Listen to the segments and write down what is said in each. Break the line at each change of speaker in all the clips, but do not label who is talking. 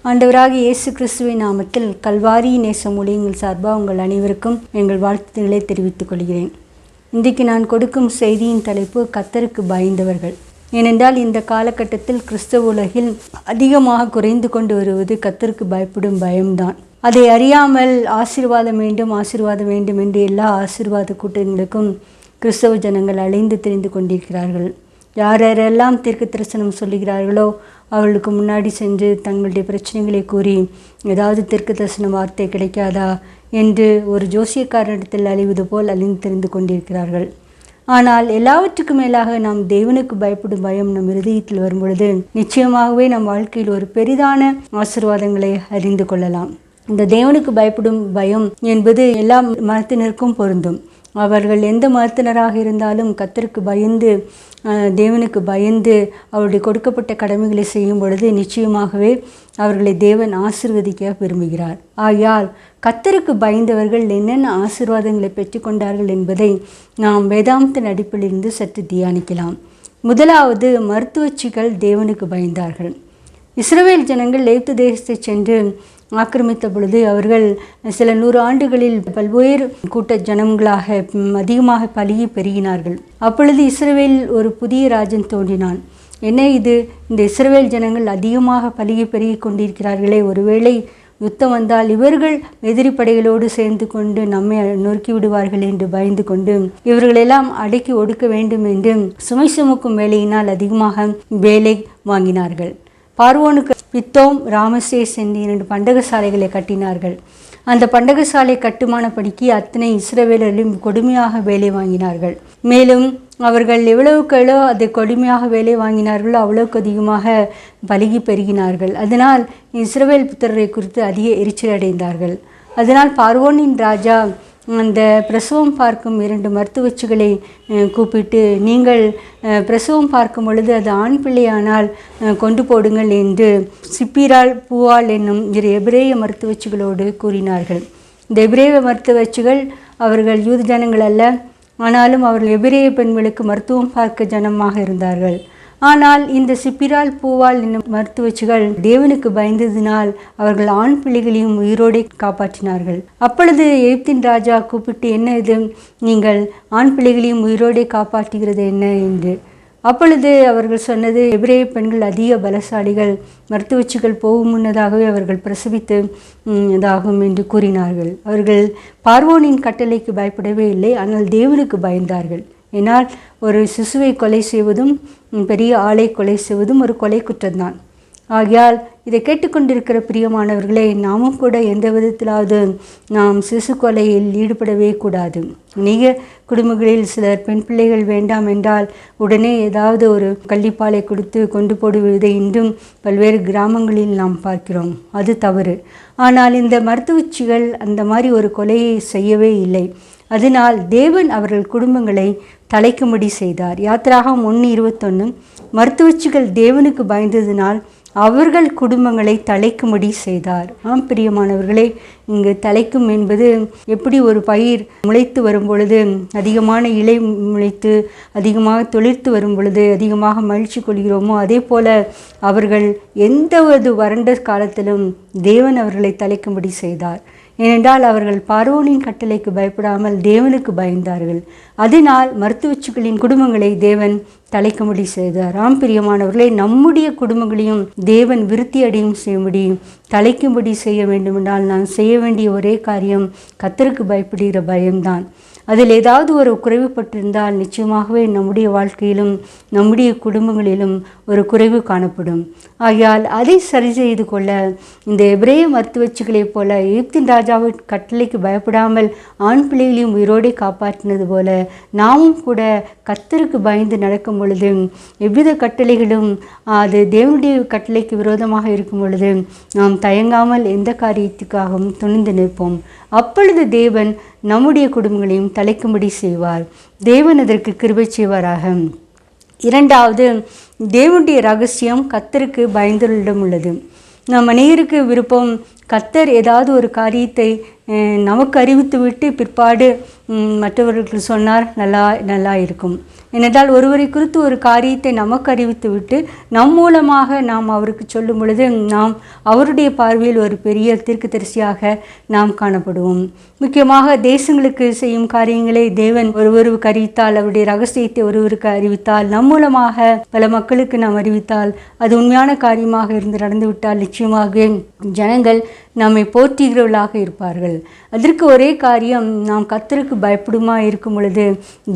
ஆண்டவராகிய இயேசு கிறிஸ்துவின் நாமத்தில் கல்வாரி நேச ஊழியங்கள் சார்பாக உங்கள் அனைவருக்கும் எங்கள் வாழ்த்துக்களை தெரிவித்துக் கொள்கிறேன். இன்றைக்கு நான் கொடுக்கும் செய்தியின் தலைப்பு கர்த்தருக்கு பயந்தவர்கள். ஏனென்றால் இந்த காலகட்டத்தில் கிறிஸ்தவ உலகில் அதிகமாக குறைந்து கொண்டு வருவது கர்த்தருக்கு பயப்படும் பயம்தான். அதை அறியாமல் ஆசீர்வாதம் வேண்டும் என்று எல்லா ஆசீர்வாத கூட்டங்களுக்கும் கிறிஸ்தவ ஜனங்கள் அலைந்து திரிந்து கொண்டிருக்கிறார்கள். யாரெல்லாம் தீர்க்க தரிசனம் சொல்லுகிறார்களோ அவர்களுக்கு முன்னாடி சென்று தங்களுடைய பிரச்சனைகளை கூறி ஏதாவது தீர்க்க தரிசன வார்த்தை கிடைக்காதா என்று ஒரு ஜோசியக்காரனிடத்தில் அழிவது போல் அழிந்து தெரிந்து கொண்டிருக்கிறார்கள். ஆனால் எல்லாவற்றுக்கும் மேலாக நாம் தேவனுக்கு பயப்படும் பயம் நம் இருதயத்தில் வரும்பொழுது நிச்சயமாகவே நம் வாழ்க்கையில் ஒரு பெரிதான ஆசீர்வாதங்களை அறிந்து கொள்ளலாம். இந்த தேவனுக்கு பயப்படும் பயம் என்பது எல்லா மதத்தினருக்கும் பொருந்தும். அவர்கள் எந்த மதத்தினராக இருந்தாலும் கர்த்தருக்கு பயந்து தேவனுக்கு பயந்து அவருடைய கொடுக்கப்பட்ட கடமைகளை செய்யும் பொழுது நிச்சயமாகவே அவர்களை தேவன் ஆசீர்வதிக்க விரும்புகிறார். ஆகையால் கர்த்தருக்கு பயந்தவர்கள் என்னென்ன ஆசீர்வாதங்களை பெற்றுக்கொண்டார்கள் என்பதை நாம் வேதாந்தத்தின் அடிப்படையிலிருந்து சற்று தியானிக்கலாம். முதலாவது, மருத்துவச்சிகள் தேவனுக்கு பயந்தார்கள். இஸ்ரவேல் ஜனங்கள் எகிப்து தேசத்தை சென்று ஆக்கிரமித்த பொழுது அவர்கள் சில 100 ஆண்டுகளில் பல்வேறு கூட்ட ஜனங்களாக அதிகமாக பலுகி பெருகினார்கள். அப்பொழுது இஸ்ரவேல் ஒரு புதிய ராஜன் தோன்றினான். என்ன இது, இந்த இஸ்ரவேல் ஜனங்கள் அதிகமாக பலுகி பெருகி கொண்டிருக்கிறார்களே, ஒருவேளை யுத்தம் வந்தால் இவர்கள் எதிரி படைகளோடு சேர்ந்து கொண்டு நம்மை நொறுக்கி விடுவார்கள் என்று பயந்து கொண்டு இவர்களெல்லாம் அடக்கி ஒடுக்க வேண்டும் என்று சுமை சுமக்கும் வேலையினால் அதிகமாக வேலை வாங்கினார்கள். பார்வோனுக்கு பித்தோம், ராமசேஸ் என்று 2 பண்டகசாலைகளை கட்டினார்கள். அந்த பண்டகசாலை கட்டுமான பணிக்கு அத்தனை இஸ்ரவேலர்களும் கொடுமையாக வேலை வாங்கினார்கள். மேலும் அவர்கள் எவ்வளவுக்கு அதை கொடுமையாக வேலை வாங்கினார்களோ அவ்வளவுக்கு அதிகமாக பலுகி பெருகினார்கள். அதனால் இஸ்ரவேல் புத்திரரை குறித்து அதிக எரிச்சல் அடைந்தார்கள். அதனால் பார்வோனின் ராஜா அந்த பிரசவம் பார்க்கும் 2 மருத்துவச்சிகளை கூப்பிட்டு, நீங்கள் பிரசவம் பார்க்கும் பொழுது அது ஆண் பிள்ளையானால் கொண்டு போடுங்கள் என்று சிப்பிராள், பூவாள் என்னும் 2 எபிரேய மருத்துவச்சிகளோடு கூறினார்கள். இந்த எபிரேய மருத்துவச்சிகள் அவர்கள் யூத ஜனங்கள் அல்ல, ஆனாலும் அவர்கள் எபிரேய பெண்களுக்கு மருத்துவம் பார்க்க ஜனமாக இருந்தார்கள். ஆனால் இந்த சிப்பிராள், பூவாள் என்னும் மருத்துவச்சிகள் தேவனுக்கு பயந்ததினால் அவர்கள் ஆண் பிள்ளைகளையும் உயிரோடு காப்பாற்றினார்கள். அப்பொழுது எகிப்தின் ராஜா கூப்பிட்டு, என்ன இது, நீங்கள் ஆண் பிள்ளைகளையும் உயிரோடு காப்பாற்றுகிறது என்ன என்று. அப்பொழுது அவர்கள் சொன்னது, எபிரேய பெண்கள் அதிக பலசாலிகள், மருத்துவச்சிகள் போகும் முன்னதாகவே அவர்கள் பிரசவித்து இதாகும் என்று கூறினார்கள். அவர்கள் பார்வோனின் கட்டளைக்கு பயப்படவே இல்லை, ஆனால் தேவனுக்கு பயந்தார்கள். ஏனால் ஒரு சிசுவை கொலை செய்வதும் பெரிய ஆளை கொலை செய்வதும் ஒரு கொலை குற்றம்தான். ஆகையால் இதை கேட்டுக்கொண்டிருக்கிற பிரியமானவர்களே, நாமும் கூட எந்த விதத்திலாவது நாம் சிசு கொலையில் ஈடுபடவே கூடாது. அநேக குடும்பங்களில் சிலர் பெண் பிள்ளைகள் வேண்டாம் என்றால் உடனே ஏதாவது ஒரு கள்ளிப்பாலை கொடுத்து கொண்டு போடுவதை இன்றும் பல்வேறு கிராமங்களில் நாம் பார்க்கிறோம். அது தவறு. ஆனால் இந்த மருத்துவச்சிகள் அந்த மாதிரி ஒரு கொலையை செய்யவே இல்லை. அதனால் தேவன் அவர்கள் குடும்பங்களை தலைக்கும்படி செய்தார். யாத்திராகமம் 1:21, மருத்துவச்சிகள் தேவனுக்கு பயந்ததினால் அவர்கள் குடும்பங்களை தலைக்கும்படி செய்தார். ஆம் பிரியமானவர்களே, இங்கு தலைக்கும் என்பது எப்படி ஒரு பயிர் முளைத்து வரும் பொழுது அதிகமான இலை முளைத்து அதிகமாக தொழிற்த்து வரும் பொழுது அதிகமாக மகிழ்ச்சி கொள்கிறோமோ, அதே போல அவர்கள் எந்த ஒரு வறண்ட காலத்திலும் தேவன் அவர்களை தலைக்கும்படி செய்தார். ஏனென்றால் அவர்கள் பார்வோனின் கட்டளைக்கு பயப்படாமல் தேவனுக்கு பயந்தார்கள். அதனால் மருத்துவச்சிகளின் குடும்பங்களை தேவன் தலைக்கும்படி செய்தார். ஆம் பிரியமானவர்களே, நம்முடைய குடும்பங்களையும் தேவன் விருத்தி அடையும் செய்யும்படி தலைக்கும்படி செய்ய வேண்டுமென்றால் நான் செய்ய வேண்டிய ஒரே காரியம் கர்த்தருக்கு பயப்படுகிற பயம்தான். அதில் ஏதாவது ஒரு குறைவுபட்டிருந்தால் நிச்சயமாகவே நம்முடைய வாழ்க்கையிலும் நம்முடைய குடும்பங்களிலும் ஒரு குறைவு காணப்படும். ஆகையால் அதை சரி செய்து கொள்ள இந்த எபிரேய மருத்துவச்சிகளைப் போல எகிப்தின் ராஜாவின் கட்டளைக்கு பயப்படாமல் ஆண் பிள்ளைகளையும் உயிரோடு காப்பாற்றினது போல நாமும் கூட கர்த்தருக்கு பயந்து நடக்கும் பொழுது எவ்வித கட்டளைகளும் அது தேவனுடைய கட்டளைக்கு விரோதமாக இருக்கும் பொழுது நாம் தயங்காமல் எந்த காரியத்துக்காகவும் துணிந்து நிற்போம். அப்பொழுது தேவன் நம்முடைய குடும்பங்களையும் தலைக்கும்படி செய்வார். தேவன் அதற்கு கிருபை செய்வாராக. இரண்டாவது, தேவனுடைய ரகசியம் கர்த்தருக்கு பயந்தவர்களிடம் உள்ளது. நம் அநேகருக்கு விருப்பம், கர்த்தர் ஏதாவது ஒரு காரியத்தை நமக்கு அறிவித்து விட்டு பிற்பாடு மற்றவர்களுக்கு சொன்னார் நல்லா இருக்கும். ஏனென்றால் ஒருவரை குறித்து ஒரு காரியத்தை நமக்கு அறிவித்து விட்டு நம் மூலமாக நாம் அவருக்கு சொல்லும் பொழுது நாம் அவருடைய பார்வையில் ஒரு பெரிய தீர்க்கதரிசியாக நாம் காணப்படுவோம். முக்கியமாக தேசங்களுக்கு செய்யும் காரியங்களை தேவன் ஒருவருக்கு அறிவித்தால், அவருடைய ரகசியத்தை ஒருவருக்கு அறிவித்தால், நம் மூலமாக பல மக்களுக்கு நாம் அறிவித்தால், அது உண்மையான காரியமாக இருந்து நடந்துவிட்டால் நிச்சயமாக ஜனங்கள் நம்மை போற்றுகிறவர்களாக இருப்பார்கள். அதற்கு ஒரே காரியம், நாம் கர்த்தருக்கு பயப்படுமா இருக்கும் பொழுது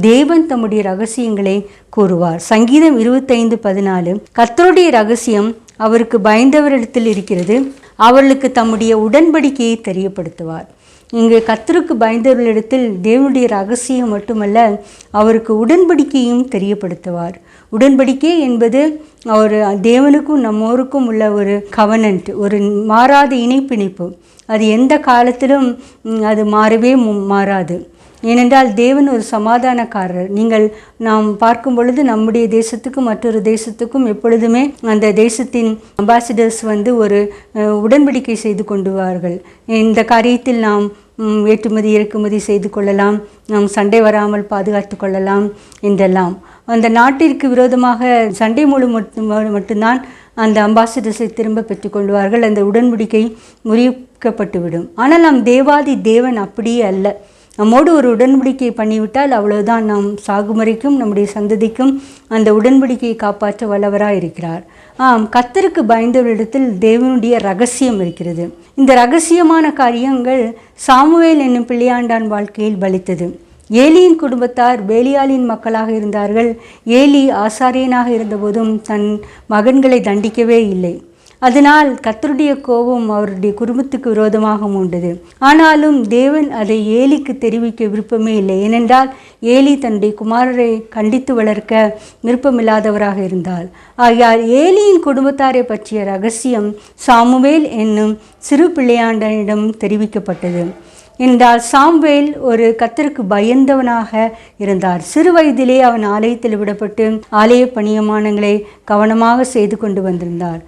தேவன் தம்முடைய ரகசியங்களை கூறுவார். சங்கீதம் 25:14 கர்த்தருடைய ரகசியம் அவருக்கு பயந்தவரிடத்தில் இருக்கிறது, அவர்களுக்கு தம்முடைய உடன்படிக்கையை தெரியப்படுத்துவார். இங்கு கர்த்தருக்கு பயந்தவர்களிடத்தில் தேவனுடைய ரகசியம் மட்டுமல்ல, அவருக்கு உடன்படிக்கையும் தெரியப்படுத்துவார். உடன்படிக்கை என்பது ஒரு தேவனுக்கும் நம்மோருக்கும் உள்ள ஒரு கவனன்ட், ஒரு மாறாத இணைப்பிணைப்பு. அது எந்த காலத்திலும் அது மாறவே மாறாது. ஏனென்றால் தேவன் ஒரு சமாதானக்காரர். நாம் பார்க்கும் பொழுது நம்முடைய தேசத்துக்கும் மற்றொரு தேசத்துக்கும் எப்பொழுதுமே அந்த தேசத்தின் அம்பாசிடர்ஸ் ஒரு உடன்படிக்கை செய்து கொண்டுவார்கள். இந்த காரியத்தில் நாம் ஏற்றுமதி இறக்குமதி செய்து கொள்ளலாம், நாம் சண்டை வராமல் பாதுகாத்து கொள்ளலாம் என்றெல்லாம். அந்த நாட்டிற்கு விரோதமாக சண்டை மூலம் மட்டும்தான் அந்த அம்பாசிடர்ஸை திரும்ப பெற்றுக்கொள்வார்கள். அந்த உடன்படிக்கை முறிக்கப்பட்டுவிடும். ஆனால் நம் தேவாதி தேவன் அப்படியே அல்ல. நம்மோடு ஒரு உடன்படிக்கை பண்ணிவிட்டால் அவ்வளவுதான், நாம் சாகுமுறைக்கும் நம்முடைய சந்ததிக்கும் அந்த உடன்படிக்கையை காப்பாற்ற வல்லவராக இருக்கிறார். கர்த்தருக்கு பயந்தவரிடத்தில் தேவனுடைய ரகசியம் இருக்கிறது. இந்த ரகசியமான காரியங்கள் சாமுவேல் என்னும் பிள்ளையாண்டான் வாழ்க்கையில் பலித்தது. ஏலியின் குடும்பத்தார் பேலியாளின் மக்களாக இருந்தார்கள். ஏலி ஆசாரியனாக இருந்தபோதும் தன் மகன்களை தண்டிக்கவே இல்லை. அதனால் கர்த்தருடைய கோபம் அவருடைய குடும்பத்துக்கு விரோதமாக மூண்டது. ஆனாலும் தேவன் அதை ஏலிக்கு தெரிவிக்க விருப்பமே இல்லை. ஏனென்றால் ஏலி தன்னுடைய குமாரரை கண்டித்து வளர்க்க விருப்பமில்லாதவராக இருந்தார். ஆகையால் ஏலியின் குடும்பத்தாரை பற்றிய ரகசியம் சாமுவேல் என்னும் சிறு பிள்ளையாண்டனிடம் தெரிவிக்கப்பட்டது. என்றால் சாமுவேல் ஒரு கர்த்தருக்கு பயந்தவனாக இருந்தார். சிறு வயதிலே அவன் ஆலயத்தில் விடப்பட்டு ஆலய பணியமானங்களை கவனமாக செய்து கொண்டு வந்திருந்தார்.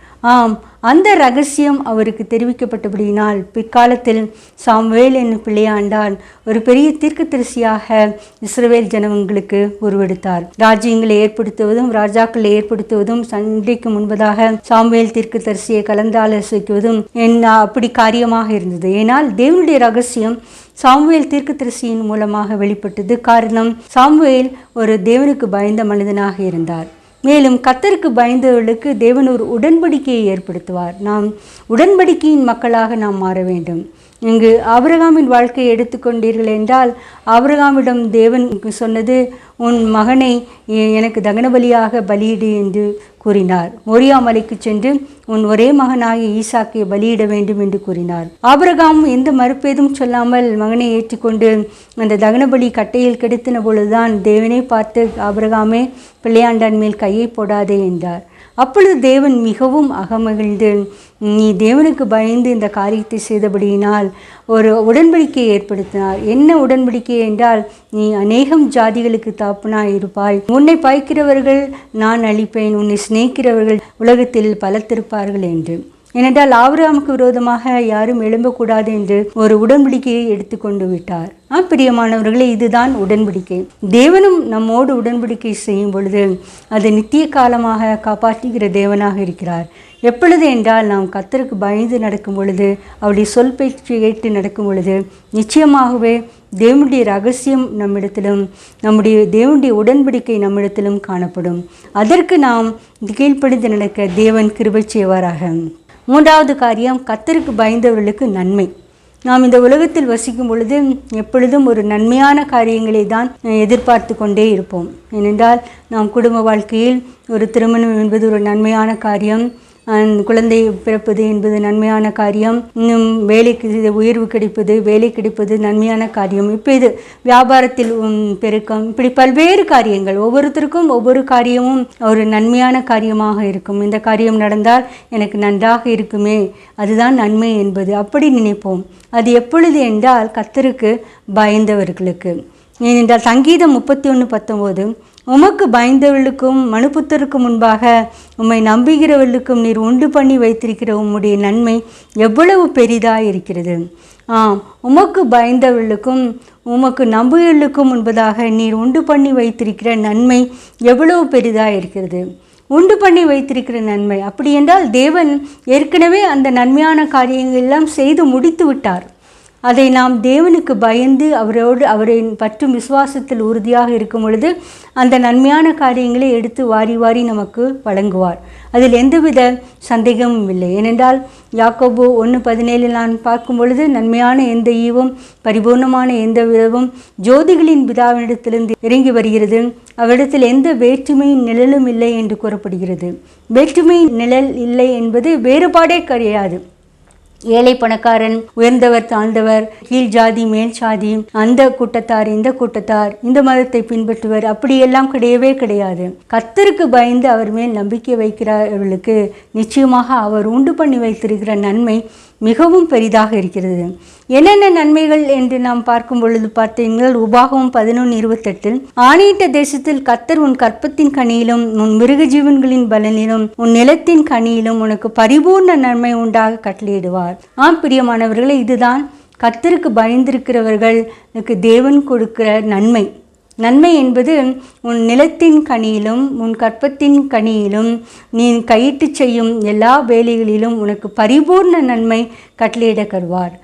அந்த ரகசியம் அவருக்கு தெரிவிக்கப்பட்டபடியினால் பிற்காலத்தில் சாமுவேல் என்னும் பிள்ளையாண்டான் ஒரு பெரிய தீர்க்கதரிசியாக இஸ்ரவேல் ஜனங்களுக்கு உருவெடுத்தார். ராஜ்யங்களை ஏற்படுத்துவதும் ராஜாக்களை ஏற்படுத்துவதும் சண்டைக்கு முன்பதாக சாமுவேல் தீர்க்கதரிசியை கலந்தாலோசிக்குவதும் அப்படி காரியமாக இருந்தது. ஏனால் தேவனுடைய ரகசியம் சாமுவேல் தீர்க்கதரிசியின் மூலமாக வெளிப்பட்டது. காரணம், சாமுவேல் ஒரு தேவனுக்கு பயந்த மனிதனாக இருந்தார். மேலும் கர்த்தருக்கு பயந்தவர்களுக்கு தேவன் ஒரு உடன்படிக்கையை ஏற்படுத்துவார். நாம் உடன்படிக்கையின் மக்களாக நாம் மாற வேண்டும். இங்கு ஆபிரகாமின் வாழ்க்கையை எடுத்துக்கொண்டீர்கள் என்றால், ஆபிரகாமிடம் தேவன் சொன்னது, உன் மகனை எனக்கு தகன பலியாக பலியிடு என்று கூறினார். மோரியா மலைக்கு சென்று உன் ஒரே மகனாகிய ஈசாக்கை பலியிட வேண்டும் என்று கூறினார். ஆபிரகாம் எந்த மறுப்பேதும் சொல்லாமல் மகனை ஏற்றுக்கொண்டு அந்த தகன பலி கட்டையில் கிடைத்தின பொழுதுதான் தேவனை பார்த்து, ஆபிரகாமே, பிள்ளையாண்டான் மேல் கையை போடாதே என்றார். அப்பொழுது தேவன் மிகவும் அகமகிழ்ந்து, நீ தேவனுக்கு பயந்து இந்த காரியத்தை செய்தபடியினால் ஒரு உடன்படிக்கையை ஏற்படுத்தினார். என்ன உடன்படிக்கை என்றால், நீ அநேகம் ஜாதிகளுக்கு தாப்பனாய் இருப்பாய், உன்னை பாய்க்கிறவர்கள் நான் அழிப்பேன், உன்னை சிநேகிக்கிறவர்கள் உலகத்தில் பலத்திருப்பார்கள் என்று. ஏனென்றால் ஆபிரகாமுக்கு விரோதமாக யாரும் எழும்பக்கூடாது என்று ஒரு உடன்படிக்கையை எடுத்துக்கொண்டு விட்டார். பிரியமானவர்களே, இதுதான் உடன்படிக்கை. தேவனும் நம்மோடு உடன்படிக்கை செய்யும் பொழுது அது நித்திய காலமாக காப்பாற்றுகிற தேவனாக இருக்கிறார். எப்பொழுது என்றால், நாம் கர்த்தருக்கு பயந்து நடக்கும் பொழுது, அவருடைய சொல் பேச்சு கேட்டு நடக்கும் பொழுது நிச்சயமாகவே தேவனுடைய ரகசியம் நம்மிடத்திலும் தேவனுடைய உடன்படிக்கை நம்மிடத்திலும் காணப்படும். அதற்கு நாம் கீழ்ப்படிந்து நடக்க தேவன் கிருபை செய்வாராக. மூன்றாவது காரியம், கர்த்தருக்கு பயந்தவர்களுக்கு நன்மை. நாம் இந்த உலகத்தில் வசிக்கும் பொழுது எப்பொழுதும் ஒரு நன்மையான காரியங்களை தான் எதிர்பார்த்து கொண்டே இருப்போம். ஏனென்றால் நாம் குடும்ப வாழ்க்கையில் ஒரு திருமணம் என்பது ஒரு நன்மையான காரியம், குழந்தை பிறப்பது என்பது நன்மையான காரியம், இன்னும் வேலைக்கு உயர்வு கிடைப்பது, வேலை கிடைப்பது நன்மையான காரியம். இப்போ இது வியாபாரத்தில் பெருக்கம், இப்படி பல்வேறு காரியங்கள், ஒவ்வொருத்தருக்கும் ஒவ்வொரு காரியமும் ஒரு நன்மையான காரியமாக இருக்கும். இந்த காரியம் நடந்தால் எனக்கு நன்றாக இருக்குமே, அதுதான் நன்மை என்பது அப்படி நினைப்போம். அது எப்பொழுது என்றால், கர்த்தருக்கு பயந்தவர்களுக்கு. ஏனென்றால் சங்கீதம் 31:19, உமக்கு பயந்தவர்களுக்கும் மனுபுத்தருக்கு முன்பாக உம்மை நம்புகிறவர்களுக்கும் நீர் உண்டு பண்ணி வைத்திருக்கிற உம்முடைய நன்மை எவ்வளவு பெரிதாக இருக்கிறது. உமக்கு பயந்தவர்களுக்கும் உமக்கு நம்புகளுக்கும் முன்பதாக நீர் உண்டு பண்ணி வைத்திருக்கிற நன்மை எவ்வளவு பெரிதாக இருக்கிறது. உண்டு பண்ணி வைத்திருக்கிற நன்மை அப்படி என்றால் தேவன் ஏற்கனவே அந்த நன்மையான காரியங்கள் எல்லாம் செய்து முடித்து விட்டார். அதை நாம் தேவனுக்கு பயந்து அவரை பற்றும் விசுவாசத்தில் உறுதியாக இருக்கும் பொழுது அந்த நன்மையான காரியங்களை எடுத்து வாரி வாரி நமக்கு வழங்குவார். அதில் எந்தவித சந்தேகமும் இல்லை. ஏனென்றால் யாக்கோபு 1:17 நான் பார்க்கும் பொழுது, நன்மையான எந்த ஈவும் பரிபூர்ணமான எந்த விதமும் ஜோதிகளின் பிதாவினிடத்திலிருந்து இறங்கி வருகிறது, அவரிடத்தில் எந்த வேற்றுமையின் நிழலும் இல்லை என்று கூறப்படுகிறது. வேற்றுமையின் நிழல் இல்லை என்பது வேறுபாடே கிடையாது. ஏழை பணக்காரன், உயர்ந்தவர் தாழ்ந்தவர், கீழ் ஜாதி மேல் ஜாதி, அந்த கூட்டத்தார் இந்த கூட்டத்தார், இந்த மதத்தை பின்பற்றுவர், அப்படியெல்லாம் கிடையவே கிடையாது. கர்த்தருக்கு பயந்து அவர் மேல் நம்பிக்கை வைக்கிறவர்களுக்கு நிச்சயமாக அவர் உண்டு பண்ணி வைத்திருக்கிற நன்மை மிகவும் பெரிதாக இருக்கிறது. என்னென்ன நன்மைகள் என்று நாம் பார்க்கும் பொழுது பார்த்தீங்கள், உபாகமம் 11:28 ஆணையிட்ட தேசத்தில் கர்த்தர் உன் கற்பத்தின் கனியிலும் உன் மிருக ஜீவன்களின் பலனிலும் உன் நிலத்தின் கனியிலும் உனக்கு பரிபூர்ண நன்மை உண்டாக கட்டளையிடுவார். பிரியமானவர்களே, இதுதான் கர்த்தருக்கு பயந்திருக்கிறவர்களுக்கு தேவன் கொடுக்கிற நன்மை. நன்மை என்பது உன் நிலத்தின் கனியிலும் உன் கற்பத்தின் கனியிலும் நீ கையிட்டு செய்யும் எல்லா வேலைகளிலும் உனக்கு பரிபூர்ண நன்மை கட்டளையிட கருவார்.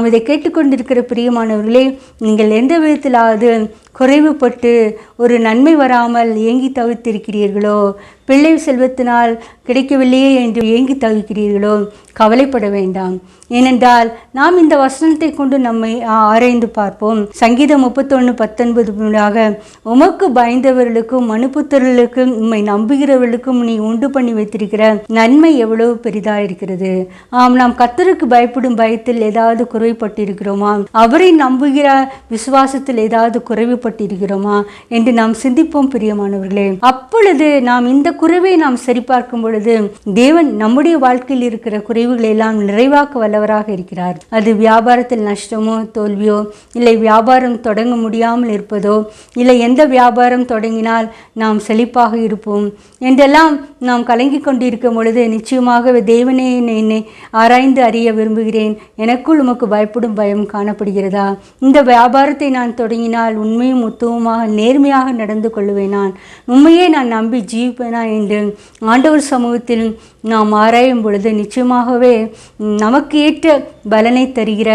இதை கேட்டுக்கொண்டிருக்கிற பிரியமானவர்களே, நீங்கள் எந்த விதத்திலாவது குறைவுபட்டு ஒரு நன்மை வராமல் ஏங்கி தவித்திருக்கிறீர்களோ, பிள்ளை செல்வத்தினால் கிடைக்கவில்லையே என்று ஏங்கி தவிக்கிறீர்களோ, கவலைப்பட வேண்டாம். ஏனென்றால் நாம் இந்த வசனத்தை கொண்டு நம்மை ஆராய்ந்து பார்ப்போம். சங்கீதம் 31:19 உமக்கு பயந்தவர்களுக்கும் மனுபுத்திரர்களுக்கும் உம்மை நம்புகிறவர்களுக்கும் நீ உண்டு பண்ணி வைத்திருக்கிற நன்மை எவ்வளவு பெரிதாக இருக்கிறது. நாம் கர்த்தருக்கு பயப்படும் பயத்தில் ஏதாவது குறைபட்டிருக்கிறோமா? அவரை நம்புகிற விசுவாசத்தில் ஏதாவது குறைவுபட்டிருக்கிறோமா என்று நாம் சிந்திப்போம் பிரியமானவர்களே. அப்பொழுது நாம் இந்த குறைவை நாம் சரிபார்க்கும் பொழுது தேவன் நம்முடைய வாழ்க்கையில் இருக்கிற குறைவுகளை எல்லாம் நிறைவாக்க வல்லவராக இருக்கிறார். அது வியாபாரத்தில் நஷ்டமோ தோல்வியோ, இல்லை வியாபாரம் தொடங்க முடியாமல் இருப்பதோ, இல்லை எந்த வியாபாரம் தொடங்கினால் நாம் செழிப்பாக இருப்போம் என்றெல்லாம் நாம் கலங்கி கொண்டிருக்கும் பொழுது நிச்சயமாகவே தேவனே என்னை ஆராய்ந்து அறிய விரும்புகிறேன், எனக்குள் உமக்கு பயப்படும் பயம் காணப்படுகிறதா? இந்த வியாபாரத்தை நான் தொடங்கினால் உண்மையும் உத்தமமாக நேர்மையாக நடந்து கொள்ளுவேனான், உண்மையே நான் நம்பி ஜீவிப்பேனா என்று ஆண்டவர் சமூகத்தில் நாம் ஆராயும் பொழுது நிச்சயமாகவே நமக்கு ஏற்ற பலனை தருகிற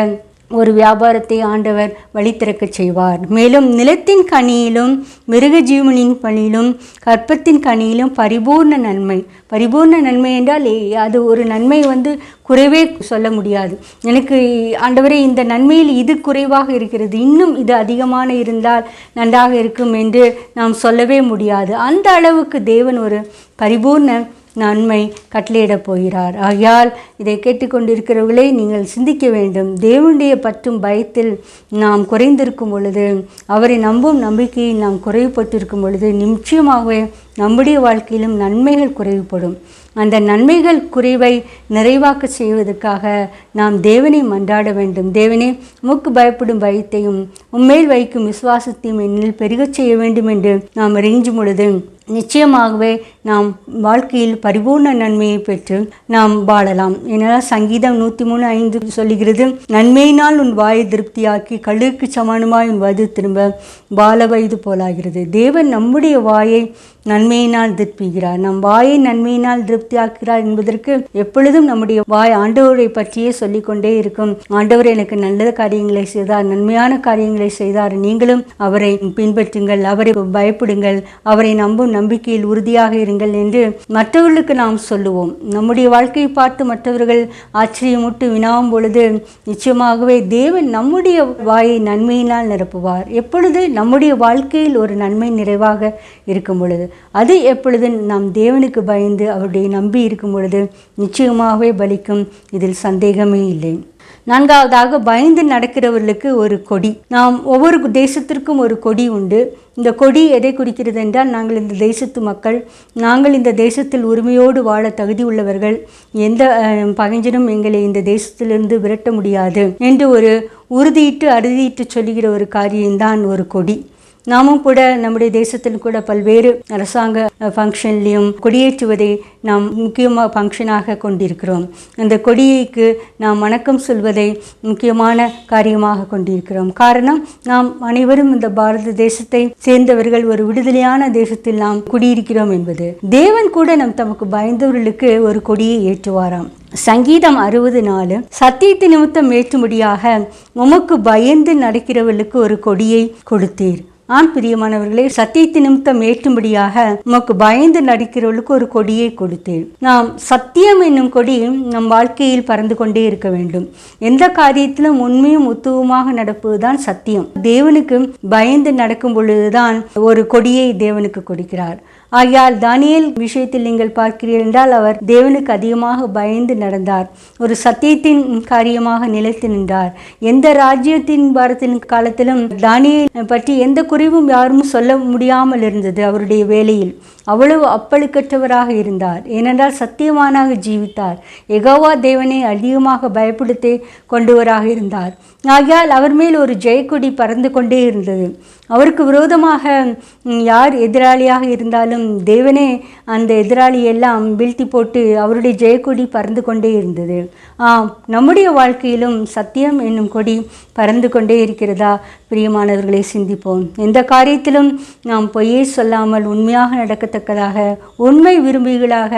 ஒரு வியாபாரத்தை ஆண்டவர் வழி திறக்க செய்வார். மேலும் நிலத்தின் கனியிலும் மிருக ஜீவனின் பணியிலும் கற்பத்தின் கனியிலும் பரிபூர்ண நன்மை. பரிபூர்ண நன்மை என்றால் அது ஒரு நன்மை குறைவே சொல்ல முடியாது. எனக்கு ஆண்டவரே இந்த நன்மையில் இது குறைவாக இருக்கிறது, இன்னும் இது அதிகமான இருந்தால் நன்றாக இருக்கும் என்று நாம் சொல்லவே முடியாது. அந்த அளவுக்கு தேவன் ஒரு பரிபூர்ண நன்மை கட்டளையிடப் போகிறார். ஆகையால் இதை கேட்டுக்கொண்டிருக்கிறவர்களே, நீங்கள் சிந்திக்க வேண்டும். தேவனுடைய பற்றும் பயத்தில் நாம் குறைந்திருக்கும் பொழுது, அவரை நம்பும் நம்பிக்கையில் நாம் குறைவுபட்டிருக்கும் பொழுது நிச்சயமாகவே நம்முடைய வாழ்க்கையிலும் நன்மைகள் குறைவுபடும். அந்த நன்மைகள் குறைவை நிறைவாக்க செய்வதற்காக நாம் தேவனை மன்றாட வேண்டும். தேவனே, உமக்கு பயப்படும் பயத்தையும் உம்மேல் வைக்கும் விசுவாசத்தையும் என்னில் பெருகச் செய்ய வேண்டும் என்று நாம் இறைஞ்சும் பொழுது நிச்சயமாகவே நாம் வாழ்க்கையில் பரிபூர்ண நன்மையை பெற்று நாம் வாழலாம். ஏனென்றால் சங்கீதம் 103:5 சொல்லுகிறது, நன்மையினால் உன் வாயை திருப்தியாக்கி கழுகுக்கு சமானமாய் உன் வயது திரும்ப பால வயது போலாகிறது. தேவன் நம்முடைய வாயை நன்மையினால் திருப்புகிறார். நம் வாயை நன்மையினால் திருப்தியாக்கிறார் என்பதற்கு எப்பொழுதும் நம்முடைய வாய் ஆண்டவரை பற்றியே சொல்லிக்கொண்டே இருக்கும். ஆண்டவர் எனக்கு நல்ல காரியங்களை செய்தார், நன்மையான காரியங்களை செய்தார், நீங்களும் அவரை பின்பற்றுங்கள், அவரை பயப்படுங்கள், அவரை நம்பும் நம்பிக்கையில் உறுதியாக இருங்கள் என்று மற்றவர்களுக்கு நாம் சொல்லுவோம். நம்முடைய வாழ்க்கையை பார்த்து மற்றவர்கள் ஆச்சரியமுட்டு வினாவும் பொழுது நிச்சயமாகவே தேவன் நம்முடைய வாயை நன்மையினால் நிரப்புவார். எப்பொழுது நம்முடைய வாழ்க்கையில் ஒரு நன்மை நிறைவாக இருக்கும் பொழுது, அது எப்பொழுது நாம் தேவனுக்கு பயந்து அவருடைய நம்பி இருக்கும் பொழுது நிச்சயமாகவே பலிக்கும். இதில் சந்தேகமே இல்லை. 4வதாக, பயந்து நடக்கிறவர்களுக்கு ஒரு கொடி. நாம் ஒவ்வொரு தேசத்திற்கும் ஒரு கொடி உண்டு. இந்த கொடி எதை குறிக்கிறது என்றால், நாங்கள் இந்த தேசத்து மக்கள், நாங்கள் இந்த தேசத்தில் உரிமையோடு வாழ தகுதி உள்ளவர்கள், எந்த பகைஞனும் எங்களை இந்த தேசத்திலிருந்து விரட்ட முடியாது என்று ஒரு உறுதியிட்டு அறுதியிட்டு சொல்லுகிற ஒரு காரியம்தான் ஒரு கொடி. நாமும் கூட நம்முடைய தேசத்தில் கூட பல்வேறு அரசாங்க ஃபங்க்ஷன்லையும் கொடியேற்றுவதை நாம் முக்கியமாக ஃபங்க்ஷனாக கொண்டிருக்கிறோம். அந்த கொடியைக்கு நாம் வணக்கம் சொல்வதை முக்கியமான காரியமாக கொண்டிருக்கிறோம். காரணம், நாம் அனைவரும் இந்த பாரத தேசத்தை சேர்ந்தவர்கள், ஒரு விடுதலையான தேசத்தில் நாம் குடியிருக்கிறோம் என்பது. தேவன் கூட நம் தமக்கு பயந்தவர்களுக்கு ஒரு கொடியை ஏற்றுவாராம். சங்கீதம் 60:4, சத்தியத்தை நிமித்தம் ஏற்றும்படியாக உமக்கு பயந்து நடக்கிறவர்களுக்கு ஒரு கொடியை கொடுத்தீர். பிரியமானவர்களே, சத்தியத்தை நிமித்தம் ஏற்றும்படியாக உமக்கு பயந்து நடிக்கிறவர்களுக்கு ஒரு கொடியை கொடுத்தேன். நாம் சத்தியம் என்னும் கொடி நம் வாழ்க்கையில் பறந்து கொண்டே இருக்க வேண்டும். எந்த காரியத்திலும் உண்மையும் உத்துவமாக நடப்பதுதான் சத்தியம். தேவனுக்கு பயந்து நடக்கும் பொழுதுதான் ஒரு கொடியை தேவனுக்கு கொடுக்கிறார். ஆகையால் தானியேல் விஷயத்தில் நீங்கள் பார்க்கிறீர்கள் என்றால், அவர் தேவனுக்கு அதிகமாக பயந்து நடந்தார். ஒரு சத்தியத்தின் காரியமாக நிலைத்து நின்றார். எந்த ராஜ்யத்தின் பாரத்தின் காலத்திலும் தானியேல் பற்றி எந்த குறைவும் யாரும் சொல்ல முடியாமல் இருந்தது. அவருடைய வேலையில் அவ்வளவு அப்பழுக்கற்றவராக இருந்தார். ஏனென்றால் சத்தியவானாக ஜீவித்தார். யெகோவா தேவனை அதிகமாக பயப்படுத்தி கொண்டவராக இருந்தார். ஆகையால் அவர் மேல் ஒரு ஜெயக்கொடி பறந்து கொண்டே இருந்தது. அவருக்கு விரோதமாக யார் எதிராளியாக இருந்தாலும் தேவனே அந்த எதிராளியெல்லாம் வீழ்த்தி போட்டு அவருடைய ஜெயக்கொடி பறந்து கொண்டே இருந்தது. நம்முடைய வாழ்க்கையிலும் சத்தியம் என்னும் கொடி பறந்து கொண்டே இருக்கிறதா? பிரியமானவர்களை சிந்திப்போம். எந்த காரியத்திலும் நாம் பொய்யை சொல்லாமல் உண்மையாக நடக்கத்தக்கதாக, உண்மை விரும்பிகளாக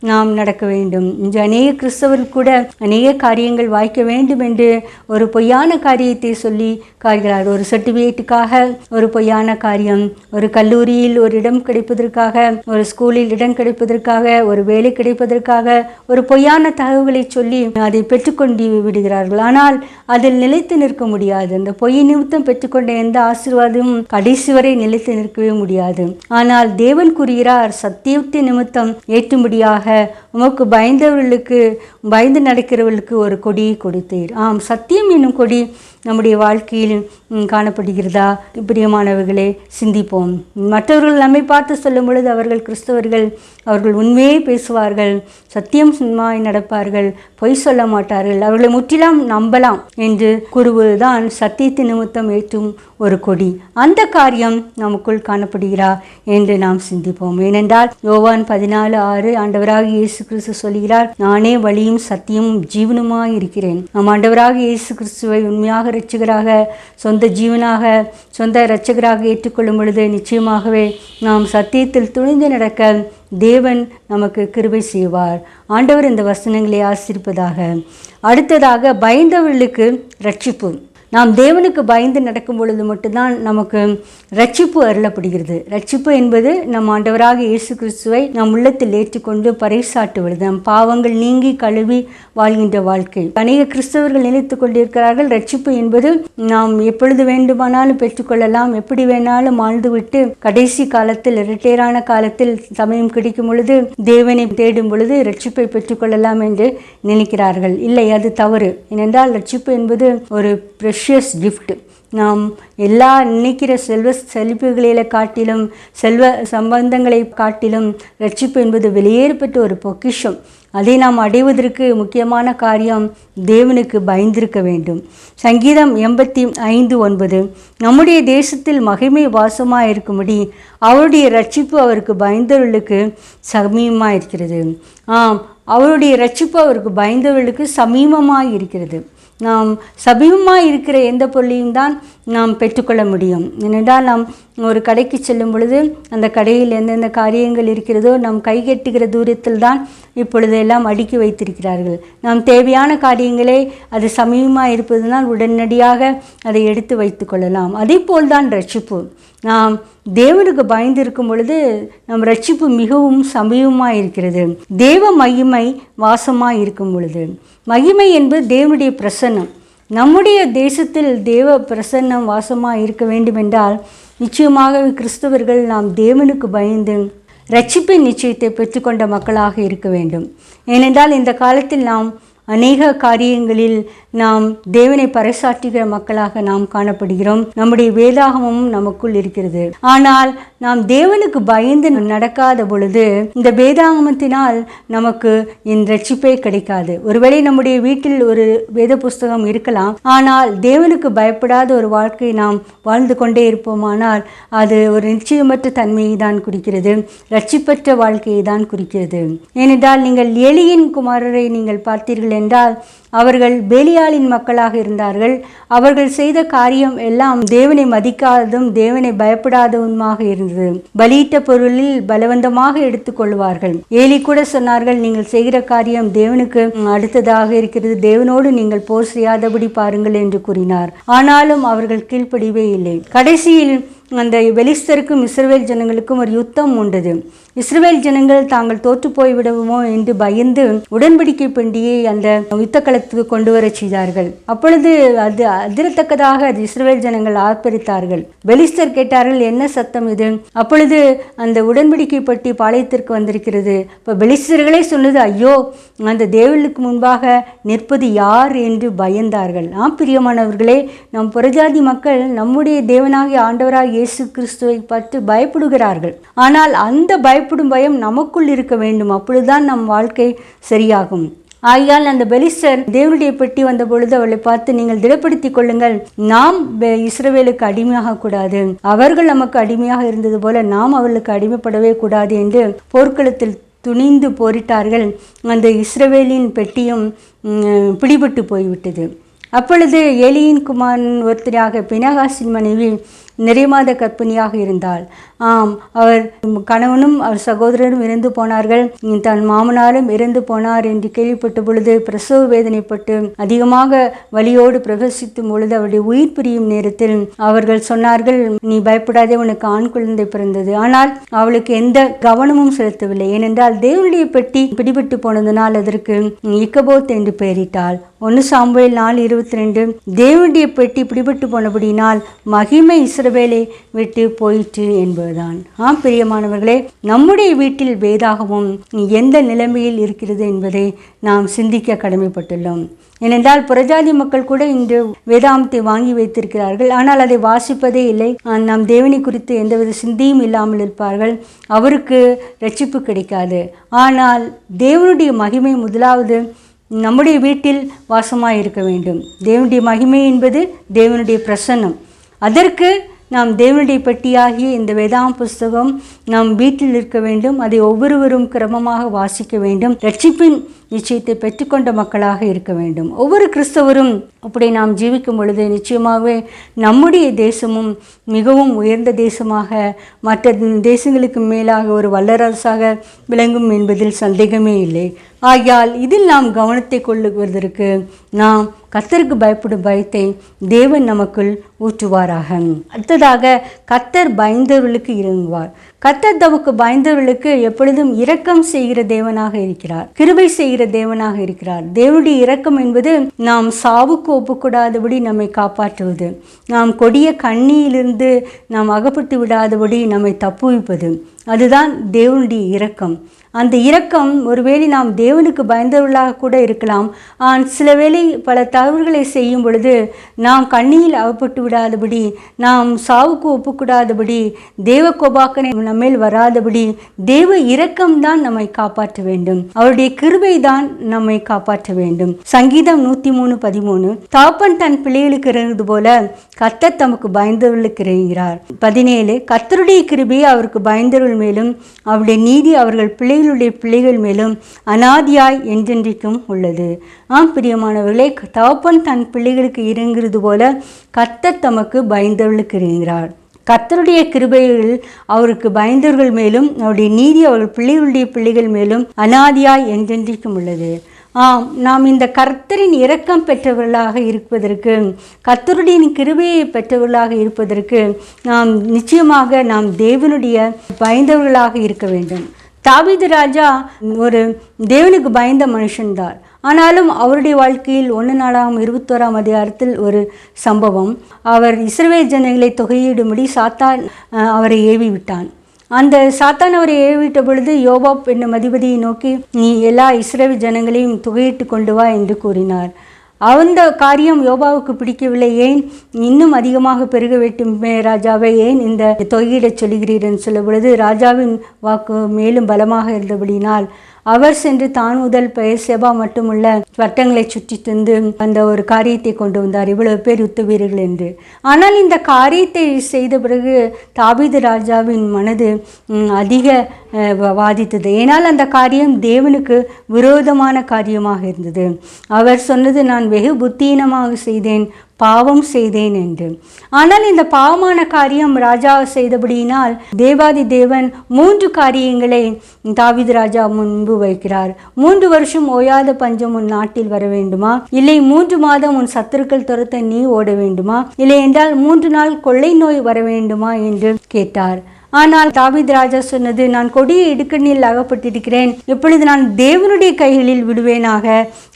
நாம் நடக்க வேண்டும். இன்று அநேக கிறிஸ்தவர்கள் கூட அநேக காரியங்கள் வாய்க்க வேண்டும் என்று ஒரு பொய்யான காரியத்தை சொல்லி காய்கிறார். ஒரு சர்டிஃபிகேட்டுக்காக ஒரு பொய்யான காரியம், ஒரு கல்லூரியில் ஒரு இடம் கிடைப்பதற்காக, ஒரு ஸ்கூலில் இடம் கிடைப்பதற்காக, ஒரு வேலை கிடைப்பதற்காக ஒரு பொய்யான தகவல்களை சொல்லி அதை பெற்றுக்கொண்டு விடுகிறார்கள். ஆனால் அதில் நிலைத்து நிற்க முடியாது. அந்த பொய் நிமித்தம் பெற்றுக்கொண்ட எந்த ஆசீர்வாதமும் கடைசி வரை நிலைத்து நிற்கவே முடியாது. ஆனால் தேவன் கூறுகிறார், சத்தியத்தை நிமித்தம் ஏற்றும்படியாக உமக்கு பயந்தவர்களுக்கு, பயந்து நடக்கிறவர்களுக்கு ஒரு கொடியை கொடுத்தீர். சத்தியம் என்னும் கொடி நம்முடைய வாழ்க்கையில் காணப்படுகிறதா? பிரியமானவர்களே, சிந்திப்போம். மற்றவர்கள் நம்மை பார்த்து சொல்லும் பொழுது அவர்கள் கிறிஸ்தவர்கள், அவர்கள் உண்மையே பேசுவார்கள், சத்தியம் சும்மாய் நடப்பார்கள், பொய் சொல்ல மாட்டார்கள், அவர்களை முற்றிலும் நம்பலாம் என்று கூறுவதுதான் சத்தியத்தின் நிமித்தம் ஏற்றும் ஒரு கொடி. அந்த காரியம் நமக்குள் காணப்படுகிறா என்று நாம் சிந்திப்போம். ஏனென்றால் யோவான் 14:6 ஆண்டவராக இயேசு கிறிஸ்து சொல்கிறார், நானே வழியும் சத்தியமும் ஜீவனுமாய் இருக்கிறேன். நம் ஆண்டவராக இயேசு கிறிஸ்துவை உண்மையாக இரட்சகராக, சொந்த ஜீவனாக, சொந்த இரட்சகராக ஏற்றுக்கொள்ளும் பொழுது நிச்சயமாகவே நாம் சத்தியத்தில் துணிந்து நடக்க தேவன் நமக்கு கிருபை செய்வார். ஆண்டவர் இந்த வசனங்களை ஆசீர்வதிப்பதாக. அடுத்ததாக, பயந்தவர்களுக்கு இரட்சிப்பு. நாம் தேவனுக்கு பயந்து நடக்கும் பொழுது மட்டும்தான் நமக்கு ரட்சிப்பு அருளப்படுகிறது. ரட்சிப்பு என்பது நம் ஆண்டவராக இயேசு கிறிஸ்துவை நம் உள்ளத்தில் ஏற்றுக்கொண்டு பறைசாட்டுவது, நம் பாவங்கள் நீங்கி கழுவி வாழ்கின்ற வாழ்க்கை. அநேக கிறிஸ்தவர்கள் நினைத்து கொண்டிருக்கிறார்கள், ரட்சிப்பு என்பது நாம் எப்பொழுது வேண்டுமானாலும் பெற்றுக்கொள்ளலாம், எப்படி வேணாலும் வாழ்ந்துவிட்டு கடைசி காலத்தில், ரிட்டையரான காலத்தில் சமயம் கிடைக்கும் பொழுது தேவனை தேடும் பொழுது ரட்சிப்பை பெற்றுக்கொள்ளலாம் என்று நினைக்கிறார்கள். இல்லை, அது தவறு. ஏனென்றால் ரட்சிப்பு என்பது ஒரு ப்ரெஷியஸ் கிஃப்ட். நாம் எல்லா நினைக்கிற செல்வ செழிப்புகளில் காட்டிலும், செல்வ சம்பந்தங்களை காட்டிலும் ரட்சிப்பு என்பது வெளியேறப்பட்ட ஒரு பொக்கிஷம். அதை நாம் அடைவதற்கு முக்கியமான காரியம் தேவனுக்கு பயந்திருக்க வேண்டும். சங்கீதம் 85:9, நம்முடைய தேசத்தில் மகிமை வாசமாக இருக்கும்படி அவருடைய ரட்சிப்பு அவருக்கு பயந்தவர்களுக்கு சமீபமாக இருக்கிறது. அவருடைய ரட்சிப்பு அவருக்கு பயந்தவர்களுக்கு சமீபமாக இருக்கிறது. நாம் சமீபமாக இருக்கிற எந்த பொருளையும் தான் நாம் பெற்றுக்கொள்ள முடியும். ஏனென்றால் நாம் ஒரு கடைக்கு செல்லும் பொழுது அந்த கடையில் எந்தெந்த காரியங்கள் இருக்கிறதோ நம் கைகெட்டுகிற தூரத்தில் தான் இப்பொழுது எல்லாம் அடுக்கி வைத்திருக்கிறார்கள். நாம் தேவையான காரியங்களே அது சமீபமாக இருப்பதுனால் உடனடியாக அதை எடுத்து வைத்து கொள்ளலாம். அதே போல்தான் ரட்சிப்பு. நாம் தேவனுக்கு பயந்து இருக்கும் பொழுது நம் ரட்சிப்பு மிகவும் சமீபமாக இருக்கிறது. தேவ மகிமை வாசமாக இருக்கும் பொழுது, மகிமை என்பது தேவனுடைய பிரசன்னம். நம்முடைய தேசத்தில் தேவ பிரசன்னம் வாசமாக இருக்க வேண்டுமென்றால் நிச்சயமாக கிறிஸ்தவர்கள் நாம் தேவனுக்கு பயந்து ரட்சிப்பின் நிச்சயத்தை பெற்றுக்கொண்ட மக்களாக இருக்க வேண்டும். ஏனென்றால் இந்த காலத்தில் நாம் அநேக காரியங்களில் நாம் தேவனை பறைசாற்றுகிற மக்களாக நாம் காணப்படுகிறோம். நம்முடைய வேதாகமும் நமக்குள் இருக்கிறது. ஆனால் நாம் தேவனுக்கு பயந்து நடக்காத பொழுது இந்த வேதாகமத்தினால் நமக்கு இந்த ரட்சிப்பே கிடைக்காது. ஒருவேளை நம்முடைய வீட்டில் ஒரு வேத புஸ்தகம் இருக்கலாம், ஆனால் தேவனுக்கு பயப்படாத ஒரு வாழ்க்கை நாம் வாழ்ந்து கொண்டே இருப்போமானால் அது ஒரு நிச்சயமற்ற தன்மையை தான் குறிக்கிறது, ரட்சிப்பற்ற வாழ்க்கையை தான் குறிக்கிறது. ஏனென்றால் நீங்கள் ஏலியின் குமாரரை நீங்கள் பார்த்தீர்கள் என்றால் அவர்கள் பேலியாளின் மக்களாக இருந்தார்கள். அவர்கள் செய்த காரியம் எல்லாம் தேவனை மதிக்காததும் தேவனை பயப்படாததுமாக இருந்தது. பலியிட்ட பொருளில் பலவந்தமாக எடுத்துக்கொள்வார்கள். ஏலி கூட சொன்னார்கள், நீங்கள் செய்கிற காரியம் தேவனுக்கு அடுத்ததாக இருக்கிறது, தேவனோடு நீங்கள் போர் செய்யாதபடி பாருங்கள் என்று கூறினார். ஆனாலும் அவர்கள் கீழ்ப்படிவே இல்லை. கடைசியில் அந்த பெலிஸ்தருக்கும் இஸ்ரவேல் ஜனங்களுக்கும் ஒரு யுத்தம் உண்டது. இஸ்ரவேல் ஜனங்கள் தாங்கள் தோற்று போய்விடுவோமோ என்று பயந்து உடன்படிக்கை பெண்டியை அந்த யுத்தக்களத்துக்கு கொண்டு வர செய்தார்கள். அப்பொழுது அது அதிரத்தக்கதாக அது இஸ்ரவேல் ஜனங்கள் ஆர்ப்பரித்தார்கள். பெலிஸ்தர் கேட்டார்கள், என்ன சத்தம் இது? அப்பொழுது அந்த உடன்படிக்கை பெட்டி பாளையத்திற்கு வந்திருக்கிறது. இப்போ பெலிஸ்தர்களே சொன்னது, ஐயோ, அந்த தேவனுக்கு முன்பாக நிற்பது யார் என்று பயந்தார்கள். பிரியமானவர்களே, நம் புறஜாதி மக்கள் நம்முடைய தேவனாகிய ஆண்டவராக இயேசு கிறிஸ்துவை பார்த்து பயப்படுகிறார்கள். ஆனால் அந்த பயப்படும் பயம் நமக்குள் இருக்க வேண்டும். அப்பொழுதுதான் நம் வாழ்க்கை சரியாகும். ஆகையால் அந்த பெலிஸ்தர் தேவனுடைய பெட்டி வந்த பொழுது அவளை பார்த்து, நீங்கள் திடப்படுத்திக் கொள்ளுங்கள், நாம் இஸ்ரவேலுக்கு அடிமையாக கூடாது, அவர்கள் நமக்கு அடிமையாக இருந்தது போல நாம் அவர்களுக்கு அடிமைப்படவே கூடாது என்று போர்க்களத்தில் துணிந்து போரிட்டார்கள். அந்த இஸ்ரவேலின் பெட்டியும் பிடிபட்டு போய்விட்டது. அப்பொழுது ஏலியின் குமாரன் ஒருத்தராக பினகாசின் மனைவி நிறைய மாத கர்ப்பிணியாக இருந்தாள். அவர் கணவனும் அவர் சகோதரரும் இறந்து போனார்கள். தன் மாமனாரும் இறந்து போனார் என்று கேள்விப்பட்ட பொழுது பிரசவ வேதனைப்பட்டு அதிகமாக வலியோடு பிரவேசித்தும் பொழுது அவருடைய உயிர் பிரியும் நேரத்தில் அவர்கள் சொன்னார்கள், நீ பயப்படாதே, உனக்கு ஆண் குழந்தை பிறந்தது. ஆனால் அவளுக்கு எந்த கவனமும் செலுத்தவில்லை. ஏனென்றால் தேவனுடைய பெட்டி பிடிபட்டு போனதனால் அதற்கு இக்கபோத் என்று பெயரிட்டாள். 1 சாமுவேல் 4:22 தேவனுடைய பெட்டி பிடிபட்டு போனபடினால் மகிமை இஸ்ரவேலை விட்டு போயிற்று என்பதுதான். பிரியமானவர்களே, நம்முடைய வீட்டில் வேதாகமும் எந்த நிலைமையில் இருக்கிறது என்பதை நாம் சிந்திக்க கடமைப்பட்டுள்ளோம். ஏனென்றால் புறஜாதி மக்கள் கூட இன்று வேதாகமத்தை வாங்கி வைத்திருக்கிறார்கள், ஆனால் அதை வாசிப்பதே இல்லை. நம் தேவனை குறித்து எந்தவித சிந்தையும் இல்லாமல் இருப்பார்கள். அவருக்கு ரட்சிப்பு கிடைக்காது. ஆனால் தேவனுடைய மகிமை முதலாவது நம்முடைய வீட்டில் வாசமாக இருக்க வேண்டும். தேவனுடைய மகிமை என்பது தேவனுடைய பிரசன்னம். அதற்கு நாம் தேவனுடைய பெட்டியாகிய இந்த வேதாகம் புஸ்தகம் நாம் வீட்டில் இருக்க வேண்டும். அதை ஒவ்வொருவரும் கிரமமாக வாசிக்க வேண்டும். ரட்சிப்பின் நிச்சயத்தை பெற்றுக்கொண்ட மக்களாக இருக்க வேண்டும். ஒவ்வொரு கிறிஸ்தவரும் அப்படி நாம் ஜீவிக்கும் பொழுது நிச்சயமாகவே நம்முடைய தேசமும் மிகவும் உயர்ந்த தேசமாக, மற்ற தேசங்களுக்கு மேலாக ஒரு வல்லரசாக விளங்கும் என்பதில் சந்தேகமே இல்லை. ஆகையால் இதில் நாம் கவனத்தை கொள்ளுவதற்கு நாம் கர்த்தருக்கு பயப்படும் பயத்தை தேவன் நமக்குள் ஊற்றுவாராக. அடுத்ததாக, கர்த்தர் பயந்தவர்களுக்கு இறங்குவார். கர்த்தர் தமக்கு பயந்தவர்களுக்கு எப்பொழுதும் இரக்கம் செய்கிற தேவனாக இருக்கிறார், கிருபை செய்கிற தேவனாக இருக்கிறார். தேவனுடைய இரக்கம் என்பது நாம் சாவுக்கு ஒப்புக்கூடாதபடி நம்மை காப்பாற்றுவது, நாம் கொடிய கண்ணியிலிருந்து நாம் அகப்பட்டு விடாதபடி நம்மை தப்புவிப்பது. அதுதான் தேவனுடைய இரக்கம். அந்த இரக்கம் ஒருவேளை நாம் தேவனுக்கு பயந்தவர்களாக கூட இருக்கலாம். சில வேளை பல தவறுகளை செய்யும் பொழுது நாம் கண்ணியில் அகப்பட்டு விடாதபடி, நாம் சாவுக்கு ஒப்புக்கூடாதபடி, தேவ கோபாக்கனை நம்மேல் வராதபடி தேவ இரக்கம்தான் நம்மை காப்பாற்ற வேண்டும். அவருடைய கிருபை தான் நம்மை காப்பாற்ற வேண்டும். சங்கீதம் 103:13 தாப்பன் தன் பிள்ளைகளுக்கு இறங்குவது போல கர்த்தர் தமக்கு பயந்தவர்களுக்கு இறங்குகிறார். 17 கர்த்தருடைய கிருபை அவருக்கு பயந்தவர்கள் மேலும் அவருடைய நீதி அவர்கள் பிள்ளைகளுடைய பிள்ளைகள் மேலும் அநாதியாய் என்றென்றைக்கும் உள்ளது. பிரியமானவர்களே, தகப்பன் தன் பிள்ளைகளுக்கு இறங்குறது போல கர்த்தர் தமக்கு பயந்தவர்களுக்கு இறங்குகிறார். கர்த்தருடைய கிருபைகள் அவருக்கு பயந்தவர்கள் மேலும் அவருடைய நீதி அவர்கள் பிள்ளைகளுடைய பிள்ளைகள் மேலும் அநாதியாய் என்றென்றைக்கும் உள்ளது. நாம் இந்த கர்த்தரின் இரக்கம் பெற்றவர்களாக இருப்பதற்கு, கர்த்தருடைய கிருபையை பெற்றவர்களாக இருப்பதற்கு நாம் நிச்சயமாக நாம் தேவனுடைய பயந்தவர்களாக இருக்க வேண்டும். தாவீது ராஜா ஒரு தேவனுக்கு பயந்த மனுஷன்தான். ஆனாலும் அவருடைய வாழ்க்கையில் 1 நாளாகமம் 21ஆம் அதிகாரத்தில் ஒரு சம்பவம். அவர் இஸ்ரவேல் ஜனங்களை தொகையிடும்படி சாத்தான் அவரை ஏவி விட்டான். அந்த சாத்தான் அவரை ஏவிட்ட பொழுது யோவாப் என்னும் அதிபதியை நோக்கி, நீ எல்லா இஸ்ரவேல் ஜனங்களையும் தொகையிட்டு கொண்டு வா என்று கூறினார். அந்த காரியம் யோபாவுக்கு பிடிக்கவில்லை. ஏன் இன்னும் அதிகமாக பெருக வேண்டும் ராஜாவை, ஏன் இந்த தொகையிடச் சொல்கிறீர் என்று சொல்லும் பொழுது ராஜாவின் வாக்கு மேலும் பலமாக இருந்தபடினால் அவர் சென்று தான் முதல் பெயர்செபா மட்டுமுள்ள வட்டங்களை சுற்றி தந்து அந்த ஒரு காரியத்தை கொண்டு வந்தார், இவ்வளவு பேர் யுத்த வீரர்கள் என்று. ஆனால் இந்த காரியத்தை செய்த பிறகு தாவீது ராஜாவின் மனது அதிக வாதித்தது. ஏனால் அந்த காரியம் தேவனுக்கு விரோதமான காரியமாக இருந்தது. அவர் சொன்னது, நான் வெகு புத்தீனமாக செய்தேன், பாவம் செய்தேன் என்று. ஆனால் இந்த பாவமான காரியம் ராஜா செய்தபடியினால் தேவாதி தேவன் 3 காரியங்களை தாவீது ராஜா முன்பு வைக்கிறார். 3 வருஷம் ஓயாத பஞ்சம் உன் நாட்டில் வர வேண்டுமா? இல்லை 3 மாதம் உன் சத்துருக்கள் துரத்த நீ ஓட வேண்டுமா? இல்லை என்றால் 3 நாள் கொள்ளை நோய் வர வேண்டுமா என்று கேட்டார். ஆனால் தாவீது ராஜா சொன்னது, நான் கொடிய இடுக்கண்ணில் அகப்பட்டிருக்கிறேன், இப்பொழுது நான் தேவனுடைய கைகளில் விடுவேனாக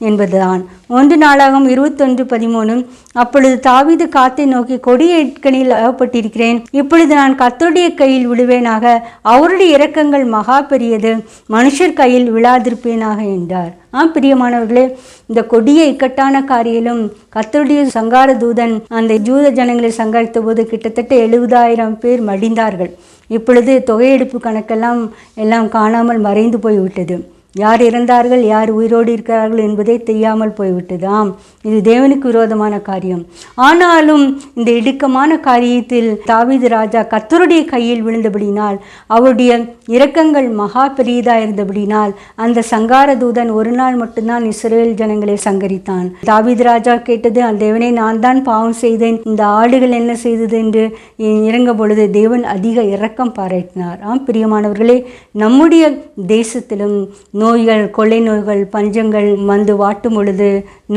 என்பதுதான். 1 நாளாகமம் 21:13. அப்பொழுது தாவீது காத்தை நோக்கி, கொடிய இடுக்கண்ணில் அகப்பட்டிருக்கிறேன், இப்பொழுது நான் கர்த்தருடைய கையில் விடுவேனாக, அவருடைய இரக்கங்கள் மகா பெரியது, மனுஷர் கையில் விழாதிருப்பேனாக என்றார். பிரியமானவர்களே, இந்த கொடிய இக்கட்டான காரியிலும் கர்த்தருடைய சங்கார தூதன் அந்த ஜூத ஜனங்களை சங்கரித்த போது கிட்டத்தட்ட 70,000 பேர் மடிந்தார்கள். இப்பொழுது தொகையெடுப்பு கணக்கெல்லாம் காணாமல் மறைந்து போய்விட்டது. யார் இறந்தார்கள், யார் உயிரோடு இருக்கிறார்கள் என்பதே தெரியாமல் போய்விட்டது. இது தேவனுக்கு விரோதமான காரியம். ஆனாலும் இந்த இடுக்கமான காரியத்தில் தாவீது ராஜா கர்த்தருடைய கையில் விழுந்தபடினால், அவருடைய இரக்கங்கள் மகா பெரியதாக இருந்தபடினால் அந்த சங்கார தூதன் ஒரு நாள் மட்டும்தான் இஸ்ரவேல் ஜனங்களை சங்கரித்தான். தாவீது ராஜா கேட்டது, அந்த தேவனை நான் தான் பாவம் செய்தேன், இந்த ஆடுகள் என்ன செய்தது என்று இறங்க பொழுது தேவன் அதிக இரக்கம் பாராட்டினார். பிரியமானவர்களே, நம்முடைய தேசத்திலும் நோய்கள், கொள்ளை நோய்கள், பஞ்சங்கள் வந்து வாட்டும் பொழுது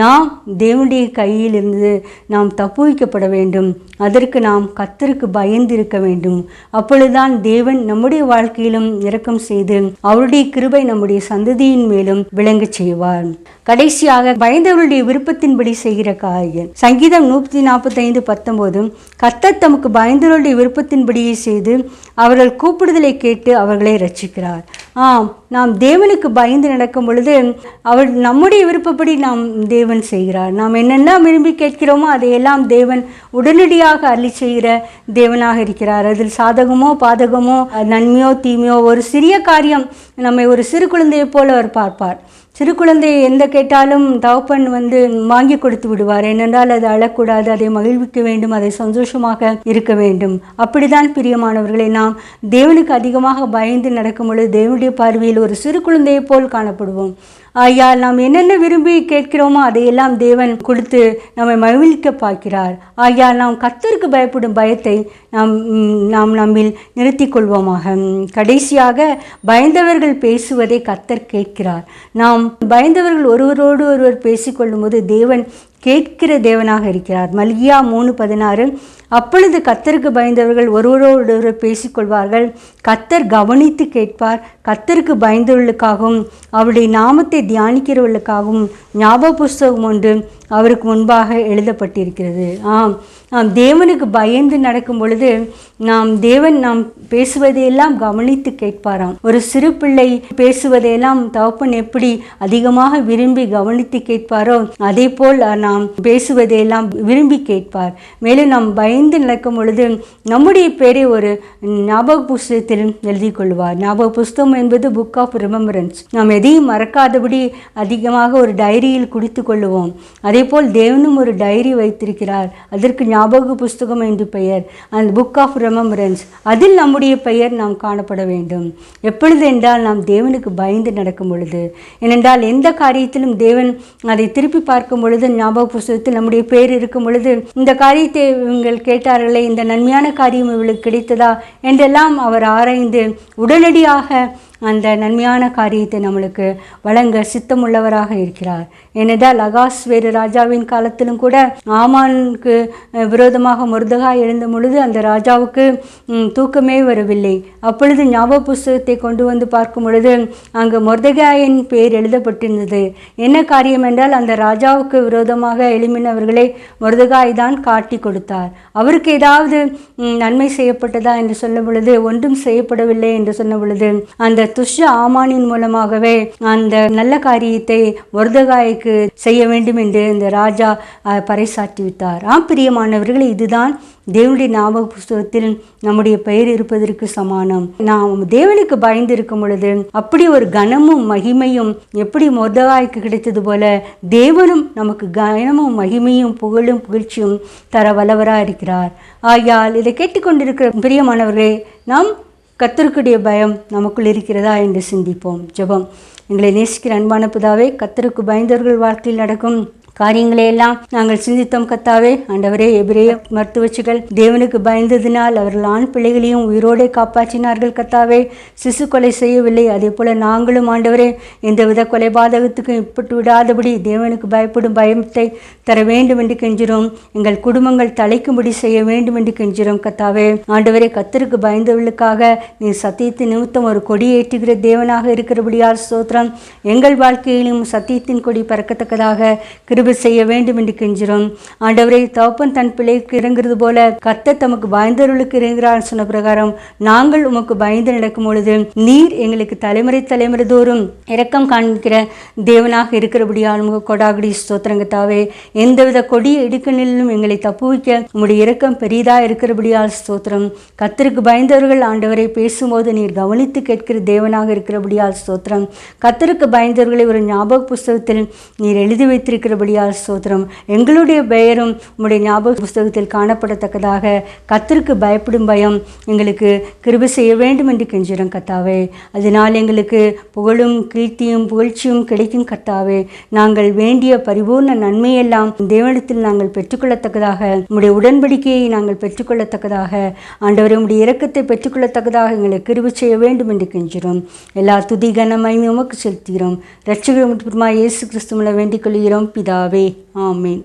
நாம் தேவனுடைய கையில் இருந்து நாம் தப்புவிக்கப்பட வேண்டும். அதற்கு நாம் கர்த்தருக்கு பயந்து இருக்க வேண்டும். அப்பொழுதுதான் தேவன் நம்முடைய வாழ்க்கையிலும் இரக்கம் செய்து அவருடைய கிருபை நம்முடைய சந்ததியின் மேலும் விளங்க செய்வார். கடைசியாக பயந்தவருடைய விருப்பத்தின்படி செய்கிற காரியம். சங்கீதம் 145:19. கர்த்தர் தமக்கு பயந்தவருடைய விருப்பத்தின்படியே செய்து அவர்கள் கூப்பிடுதலை கேட்டு அவர்களை ரட்சிக்கிறார். நாம் தேவனுக்கு பயந்து நடக்கும் பொழுது அவர் நம்முடைய விருப்பப்படி நாம் தேவன் செய்கிறார். நாம் என்னென்ன விரும்பி கேட்கிறோமோ அதையெல்லாம் தேவன் உடனடியாக அள்ளி செய்கிற தேவனாக இருக்கிறார். அதில் சாதகமோ பாதகமோ நன்மையோ தீமையோ ஒரு சிறிய காரியம் நம்மை ஒரு சிறு குழந்தையை போல அவர் பார்ப்பார். சிறு குழந்தையை எந்த கேட்டாலும் தகப்பன் வாங்கி கொடுத்து விடுவார். ஏனென்றால் அது அழக்கூடாது, அதை மகிழ்விக்க வேண்டும், அதை சந்தோஷமாக இருக்க வேண்டும். அப்படிதான் பிரியமானவர்களை, நாம் தேவனுக்கு அதிகமாக பயந்து நடக்கும் பொழுது தேவனுடைய பார்வையில் ஒரு சிறு குழந்தையை போல் காணப்படுவோம். ஆகையால் நாம் என்னென்ன விரும்பி கேட்கிறோமோ அதையெல்லாம் தேவன் கொடுத்து நம்மை மகிழ்விக்க பார்க்கிறார். ஆகையால் நாம் கர்த்தருக்கு பயப்படும் பயத்தை நாம் நம்மில் நிறுத்தி கொள்வோமாக. கடைசியாக பயந்தவர்கள் பேசுவதை கர்த்தர் கேட்கிறார். நாம் பயந்தவர்கள் ஒருவரோடு ஒருவர் பேசிக்கொள்ளும் போது தேவன் கேட்கிற தேவனாக இருக்கிறார். மல்கியா 3:16. அப்பொழுது கர்த்தருக்கு பயந்தவர்கள் ஒருவரோடு ஒருவர் பேசிக்கொள்வார்கள், கர்த்தர் கவனித்து கேட்பார். கர்த்தருக்கு பயந்தவர்களுக்காகவும் அவருடைய நாமத்தை தியானிக்கிறவர்களுக்காகவும் ஞாபக புஸ்தகம் ஒன்று அவருக்கு முன்பாக எழுதப்பட்டிருக்கிறது. நாம் தேவனுக்கு பயந்து நடக்கும் பொழுது நாம் பேசுவதையெல்லாம் கவனித்து கேட்பாராம். ஒரு சிறு பிள்ளை பேசுவதையெல்லாம் தகப்பன் எப்படி அதிகமாக விரும்பி கவனித்து கேட்பாரோ அதே போல் நாம் பேசுவதையெல்லாம் விரும்பி கேட்பார். மேலும் நாம் பயந்து நடக்கும் பொழுது நம்முடைய பேரை ஒரு ஞாபக புஸ்தகத்தில் எழுதி கொள்வார். ஞாபக புஸ்தகம் என்பது புக் ஆஃப் ரிமெம்பரன்ஸ். நாம் எதையும் மறக்காதபடி அதிகமாக ஒரு டைரியில் குறித்து கொள்ளுவோம். அதே போல் தேவனும் ஒரு டைரி வைத்திருக்கிறார். அதற்கு ஞாபக புஸ்தகம் என்று பெயர். அந்த புக் ஆஃப் ரிமெம்பரன்ஸ், அதில் நம்முடைய பெயர் நாம் காணப்பட வேண்டும். எப்பொழுது என்றால் நாம் தேவனுக்கு பயந்து நடக்கும் பொழுது. ஏனென்றால் எந்த காரியத்திலும் தேவன் அதை திருப்பி பார்க்கும் பொழுது ஞாபக புஸ்தகத்தில் நம்முடைய பெயர் இருக்கும் பொழுது, இந்த காரியத்தை இவங்கள் கேட்டார்களே, இந்த நன்மையான காரியம் இவளுக்கு கிடைத்ததா என்றெல்லாம் அவர் ஆராய்ந்து உடனடியாக அந்த நன்மையான காரியத்தை நம்மளுக்கு வழங்க சித்தமுள்ளவராக இருக்கிறார். ஏனென்றால் அகாஸ்வேரு ராஜாவின் காலத்திலும் கூட ஆமானுக்கு விரோதமாக மொர்தெகாய் எழுந்த பொழுது அந்த ராஜாவுக்கு தூக்கமே வரவில்லை. அப்பொழுது ஞாபக புஸ்தகத்தை கொண்டு வந்து பார்க்கும் பொழுது அங்கு மொர்தெகாயின் பேர் எழுதப்பட்டிருந்தது. என்ன காரியம் என்றால், அந்த ராஜாவுக்கு விரோதமாக எழும்பினவர்களை மொர்தெகாய் தான் காட்டி கொடுத்தார். அவருக்கு ஏதாவது நன்மை செய்யப்பட்டதா என்று சொல்ல பொழுது ஒன்றும் செய்யப்படவில்லை என்று சொன்ன பொழுது அந்த துஷ்ட ஆமானின் மூலமாகவே அந்த நல்ல காரியத்தை மொர்தெகாய்க்கு செய்ய வேண்டும் என்று இந்த ராஜா பறைசாற்றி விட்டார். பிரியமானவர்களே, இதுதான் தேவனுடைய ஞாபக புஸ்தகத்தில் நம்முடைய பெயர் இருப்பதற்கு சமானம். நாம் தேவனுக்கு பயந்து இருக்கும் பொழுது அப்படி ஒரு கனமும் மகிமையும் எப்படி மொர்தெகாய்க்கு கிடைத்தது போல தேவனும் நமக்கு கனமும் மகிமையும் புகழும் புகழ்ச்சியும் தர வல்லவராக இருக்கிறார். ஆகையால் இதை கேட்டுக்கொண்டிருக்கிற பிரியமானவர்களே, நாம் கர்த்தருக்குடைய பயம் நமக்குள் இருக்கிறதா என்று சிந்திப்போம். ஜெபம். எங்களை நேசிக்கிற அன்பான பிதாவே, கர்த்தருக்கு பயந்தவர்கள் வாழ்க்கையில் நடக்கும் காரியங்களையெல்லாம் நாங்கள் சிந்தித்தோம் கர்த்தாவே. ஆண்டவரே, எபிரேய மருத்துவச்சிகள் தேவனுக்கு பயந்ததினால் அவர்கள் ஆண் பிள்ளைகளையும் உயிரோடே காப்பாற்றினார்கள் கர்த்தாவே. சிசு கொலை செய்யவில்லை. அதே போல நாங்களும் ஆண்டவரே எந்தவித கொலைபாதகத்துக்கும் இப்பட்டு விடாதபடி தேவனுக்கு பயப்படும் பயத்தை தர வேண்டும் என்று கெஞ்சிரோம். எங்கள் குடும்பங்கள் தலைக்கும்படி செய்ய வேண்டும் என்று கெஞ்சிரோம் கர்த்தாவே. ஆண்டவரே, கர்த்தருக்கு பயந்தவர்களுக்காக நீ சத்தியத்தின் நிமித்தம் ஒரு கொடி ஏற்றுகிற தேவனாக இருக்கிறபடியால் ஸ்தோத்திரம். எங்கள் வாழ்க்கையிலும் சத்தியத்தின் கொடி பறக்கத்தக்கதாக செய்ய வேண்டும் என்று கெஞ்சிரோம். ஆண்டவரே, தகப்பன் தன் பிள்ளைக்கு இறங்குறது போல கர்த்தர் தமக்கு பயந்தவர்களுக்கு இறங்குகிறார் சொன்ன பிரகாரம் நாங்கள் உமக்கு பயந்து நடக்கும் பொழுது நீர் எங்களுக்கு தலைமுறை தலைமுறை தோறும் இரக்கம் காண்கிற தேவனாக இருக்கிறபடியால் உமக்கு கொடாகுடி ஸ்தோத்திரங்கத்தாவே. எந்தவித கொடிய இடுக்கணிலும் எங்களை தப்புவிக்க உம்முடைய இரக்கம் பெரிதா இருக்கிறபடியால் ஸ்தோத்திரம். கர்த்தருக்கு பயந்தவர்கள் ஆண்டவரை பேசும்போது நீர் கவனித்து கேட்கிற தேவனாக இருக்கிறபடியால் ஸ்தோத்திரம். கர்த்தருக்கு பயந்தவர்களை ஒரு ஞாபக புஸ்தகத்தில் நீர் எழுதி வைத்திருக்கிறபடி ஸ்தோத்திரம். எங்களுடைய பெயரும் உம்முடைய ஞாபக புஸ்தகத்தில் காணப்படத்தக்கதாக கர்த்தருக்கு பயப்படும் பயம் எங்களுக்கு கிருபை செய்ய வேண்டும் என்று கெஞ்சிரோம் கர்த்தாவே. அதனால் எங்களுக்கு புகழும் கீர்த்தியும் புகழ்ச்சியும் கிடைக்கும் கர்த்தாவே. நாங்கள் வேண்டிய பரிபூர்ண நன்மையெல்லாம் தேவனிடத்தில் நாங்கள் பெற்றுக்கொள்ளத்தக்கதாக, உம்முடைய உடன்படிக்கையை நாங்கள் பெற்றுக்கொள்ளத்தக்கதாக, ஆண்டவரே உம்முடைய இரக்கத்தை பெற்றுக்கொள்ளத்தக்கதாக எங்களை கிருபை செய்ய வேண்டும் என்று கெஞ்சிரோம். எல்லா துதி கனமையும் உமக்கு செலுத்துகிறோம். இரட்சகர் இயேசு கிறிஸ்துவிலே வேண்டிக் கொள்கிறோம் பிதாவே. ஆமென்.